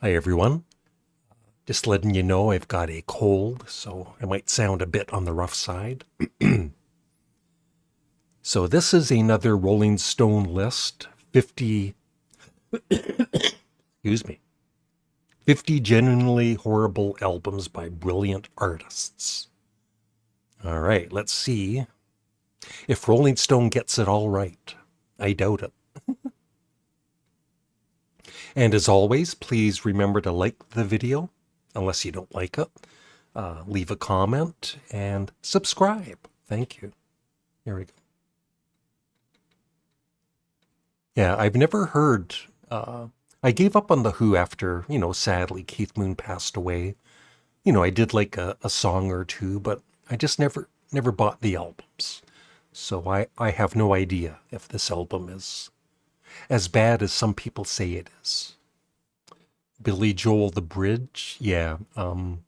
Hi, everyone. Just letting you know I've got a cold, so I might sound a bit on the rough side. So this is another Rolling Stone list, 50, excuse me, 50 genuinely horrible albums by brilliant artists. All right, let's see if Rolling Stone gets it all right. I doubt it. And as always, please remember to like the video, unless you don't like it. Leave a comment and subscribe. Thank you. Here we go. Yeah, I've never heard. I gave up on The Who after, sadly Keith Moon passed away. I did like a song or two, but I just never bought the albums. So I have no idea if this album is as bad as some people say it is. Billy Joel, The Bridge, yeah. I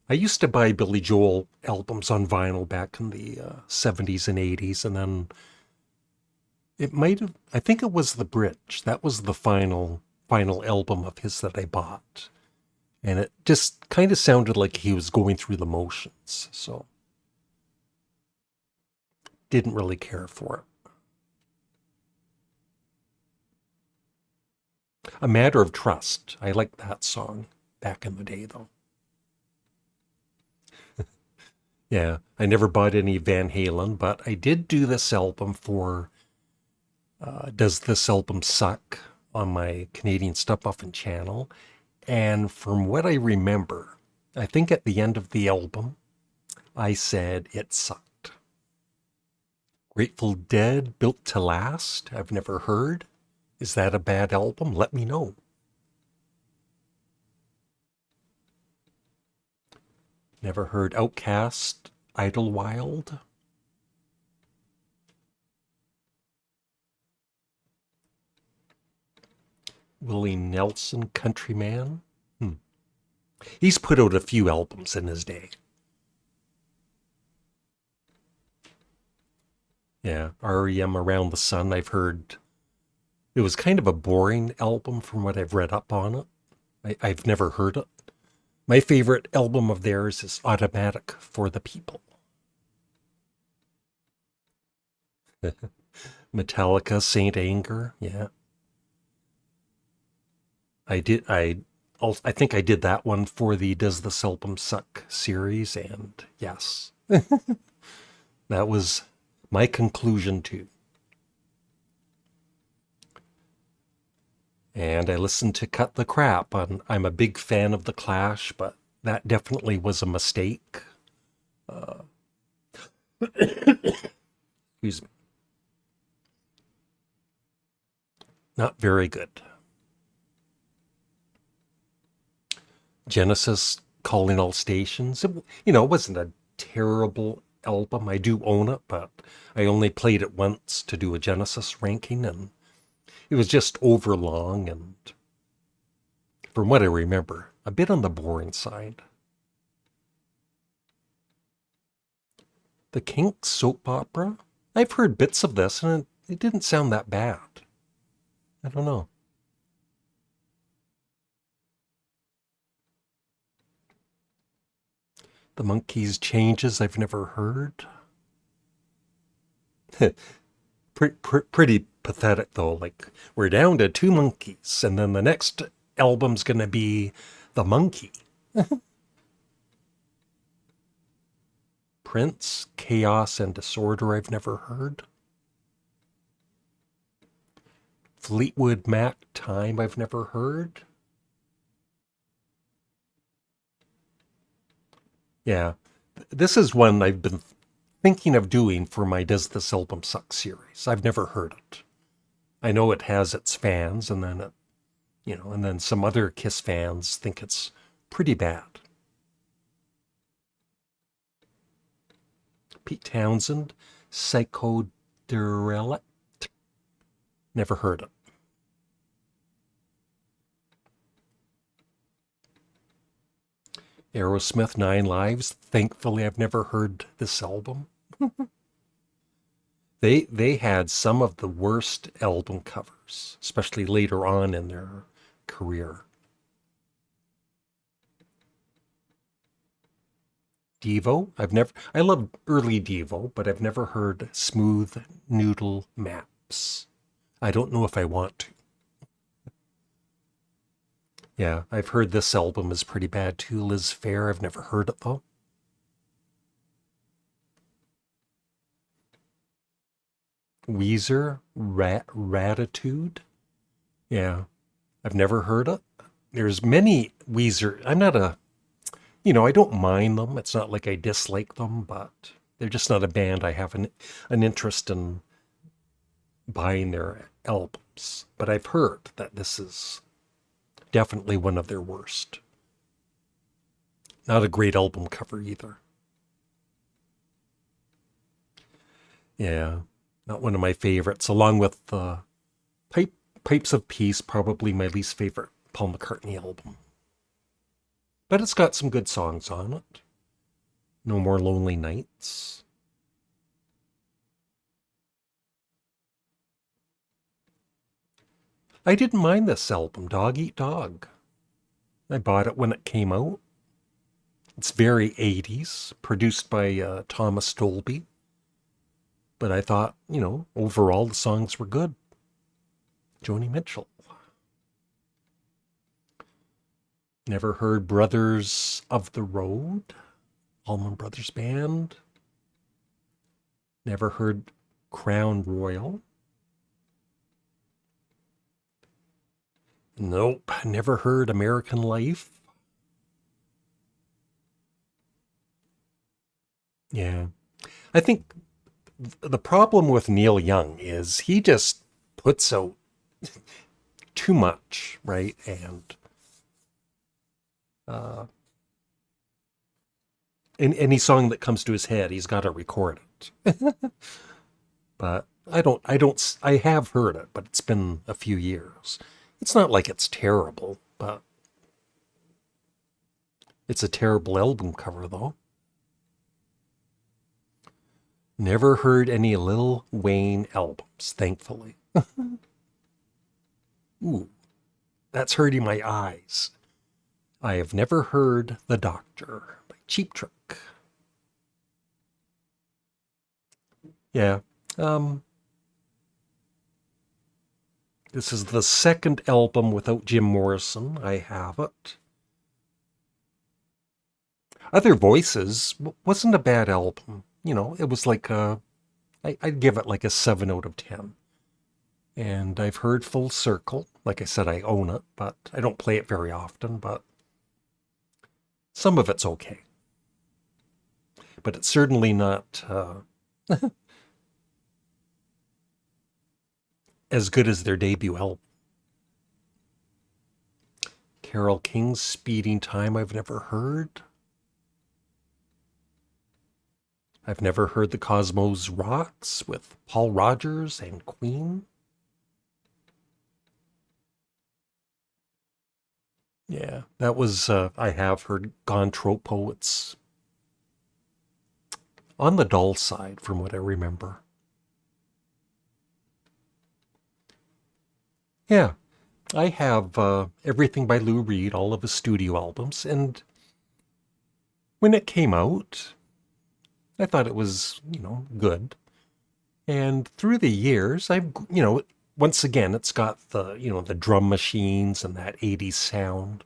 used to buy Billy Joel albums on vinyl back in the 70s and 80s, and then I think it was The Bridge. That was the final album of his that I bought. And it just kind of sounded like he was going through the motions, so didn't really care for it. A Matter of Trust. I liked that song back in the day, though. Yeah, I never bought any Van Halen, but I did do this album for Does This Album Suck on my Canadian Studmuffin channel. And from what I remember, I think at the end of the album, I said it sucked. Grateful Dead, Built to Last, I've never heard. Is that a bad album? Let me know. Never heard Outcast, Idlewild. Willie Nelson, Countryman. He's put out a few albums in his day. Yeah, REM Around the Sun, I've heard. It was kind of a boring album from what I've read up on it. I've never heard it. My favorite album of theirs is Automatic for the People. Metallica, Saint Anger, yeah. I think I did that one for the Does This Album Suck series, and yes. That was my conclusion too. And I listened to Cut the Crap. I'm a big fan of The Clash, but that definitely was a mistake. Excuse me. Not very good. Genesis, Calling All Stations. It wasn't a terrible album. I do own it, but I only played it once to do a Genesis ranking, and it was just overlong and, from what I remember, a bit on the boring side. The Kinks soap opera? I've heard bits of this, and it didn't sound that bad. I don't know. The Monkees Changes, I've never heard. Pretty pathetic, though. Like, we're down to 2 monkeys, and then the next album's going to be The Monkey. Prince, Chaos and Disorder, I've never heard. Fleetwood Mac, Time, I've never heard. Yeah, this is one I've been thinking of doing for my Does This Album Suck series. I've never heard it. I know it has its fans, and then and then some other Kiss fans think it's pretty bad. Pete Townsend, Psychoderelict. Never heard it. Aerosmith, 9 Lives. Thankfully, I've never heard this album. They had some of the worst album covers, especially later on in their career. Devo. I love early Devo, but I've never heard Smooth Noodle Maps. I don't know if I want to. Yeah, I've heard this album is pretty bad too. Liz Phair, I've never heard it though. Weezer, Ratitude. Yeah, I've never heard it. There's many Weezer. I don't mind them. It's not like I dislike them, but they're just not a band I have an interest in buying their albums. But I've heard that this is definitely one of their worst. Not a great album cover either. Yeah, not one of my favorites, along with Pipes of Peace, probably my least favorite Paul McCartney album. But it's got some good songs on it. No More Lonely Nights. I didn't mind this album, Dog Eat Dog. I bought it when it came out. It's very 80s, produced by Thomas Dolby. But I thought, overall the songs were good. Joni Mitchell. Never heard Brothers of the Road, Allman Brothers Band. Never heard Crown Royal. Nope, never heard American Life. Yeah. I think the problem with Neil Young is he just puts out too much, right? And in any song that comes to his head, he's got to record it. But I have heard it, but it's been a few years. It's not like it's terrible, but it's a terrible album cover, though. Never heard any Lil Wayne albums, thankfully. Ooh, that's hurting my eyes. I have never heard The Doctor by Cheap Trick. Yeah. This is the second album without Jim Morrison. I have it. Other Voices wasn't a bad album. It was like I'd give it like a 7 out of 10. And I've heard Full Circle. Like I said, I own it, but I don't play it very often, but some of it's okay. But it's certainly not as good as their debut album. Carole King's Speeding Time I've never heard. I've never heard The Cosmos Rocks with Paul Rogers and Queen. Yeah, that was, I have heard Gone Tropo. It's on the dull side from what I remember. Yeah, I have everything by Lou Reed, all of his studio albums, and when it came out, I thought it was, good. And through the years, once again, it's got the drum machines and that 80s sound.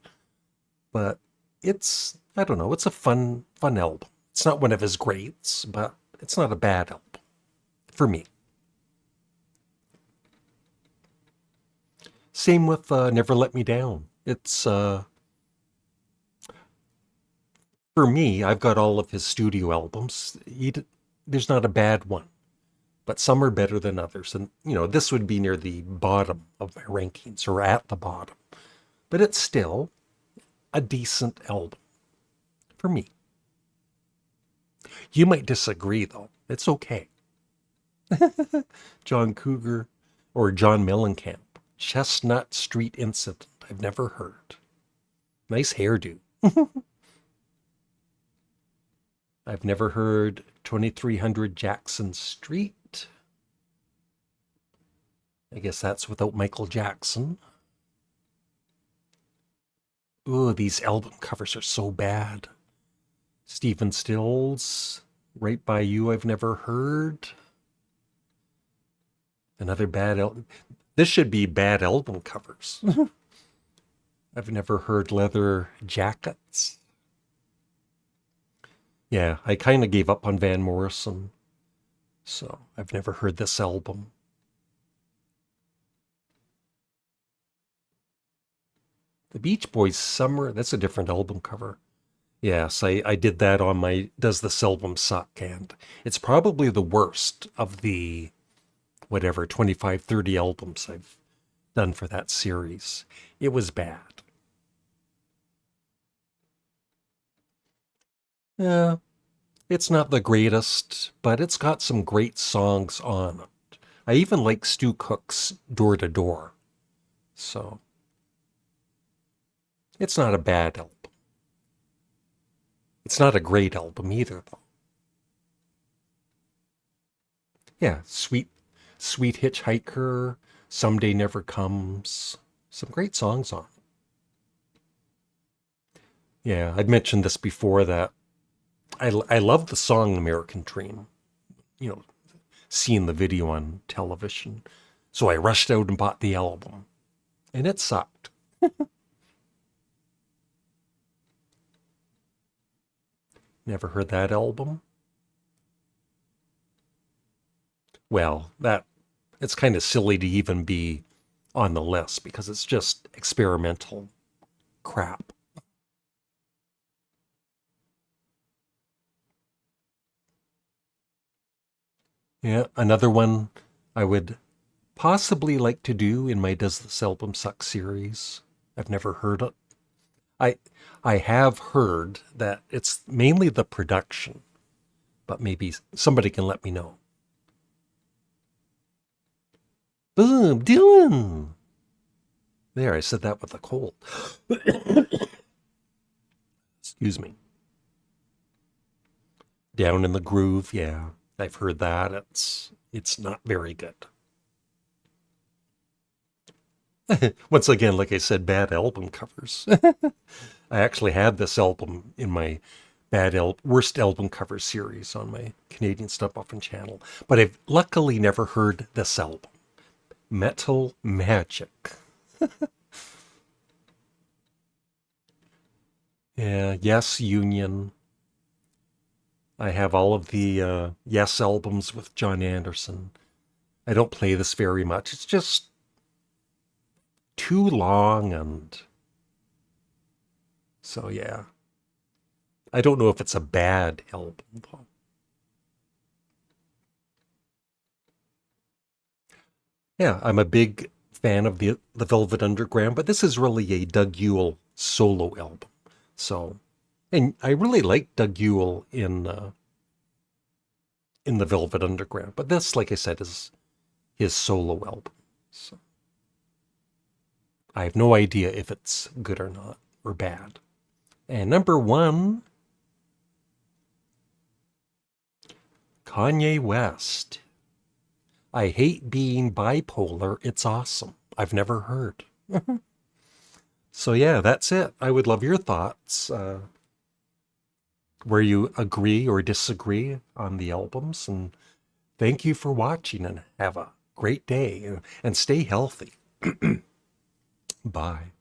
But I don't know, it's a fun album. It's not one of his greats, but it's not a bad album for me. Same with Never Let Me Down. It's, for me, I've got all of his studio albums. There's not a bad one, but some are better than others. And, this would be near the bottom of my rankings or at the bottom. But it's still a decent album for me. You might disagree, though. It's okay. John Cougar or John Mellencamp. Chestnut Street Incident. I've never heard. Nice hairdo. I've never heard 2300 Jackson Street. I guess that's without Michael Jackson. Ooh, these album covers are so bad. Stephen Stills, Right By You, I've never heard. Another bad album. This should be bad album covers. I've never heard Leather Jackets. Yeah, I kind of gave up on Van Morrison, so I've never heard this album. The Beach Boys Summer, that's a different album cover. Yes, I did that on my Does This Album Suck? And it's probably the worst of the whatever 25, 30 albums I've done for that series. It was bad. Yeah, it's not the greatest, but it's got some great songs on it. I even like Stu Cook's Door to Door. So it's not a bad album. It's not a great album either, though. Yeah, Sweet Hitchhiker, Someday Never Comes. Some great songs on it. Yeah, I'd mentioned this before that I love the song American Dream. You know, seeing the video on television. So I rushed out and bought the album. And it sucked. Never heard that album? Well, that it's kind of silly to even be on the list because it's just experimental crap. Yeah, another one I would possibly like to do in my Does This Album Suck series. I've never heard it. I I have heard that it's mainly the production, but maybe somebody can let me know. Boom, Dylan. There, I said that with a cold. Excuse me. Down in the Groove, yeah. I've heard that. It's not very good. Once again, like I said, bad album covers. I actually had this album in my worst album cover series on my Canadian Studmuffin channel, but I've luckily never heard this album, Metal Magic. Yeah, Yes Union. I have all of the Yes albums with John Anderson. I don't play this very much. It's just too long, and so yeah. I don't know if it's a bad album though. Yeah, I'm a big fan of the Velvet Underground, but this is really a Doug Yule solo album. So, and I really like Doug Yule in the Velvet Underground, but this, like I said, is his solo album. So I have no idea if it's good or not or bad. And number one, Kanye West. I hate being bipolar. It's awesome. I've never heard. So yeah, that's it. I would love your thoughts, where you agree or disagree on the albums. And thank you for watching and have a great day and stay healthy. Bye.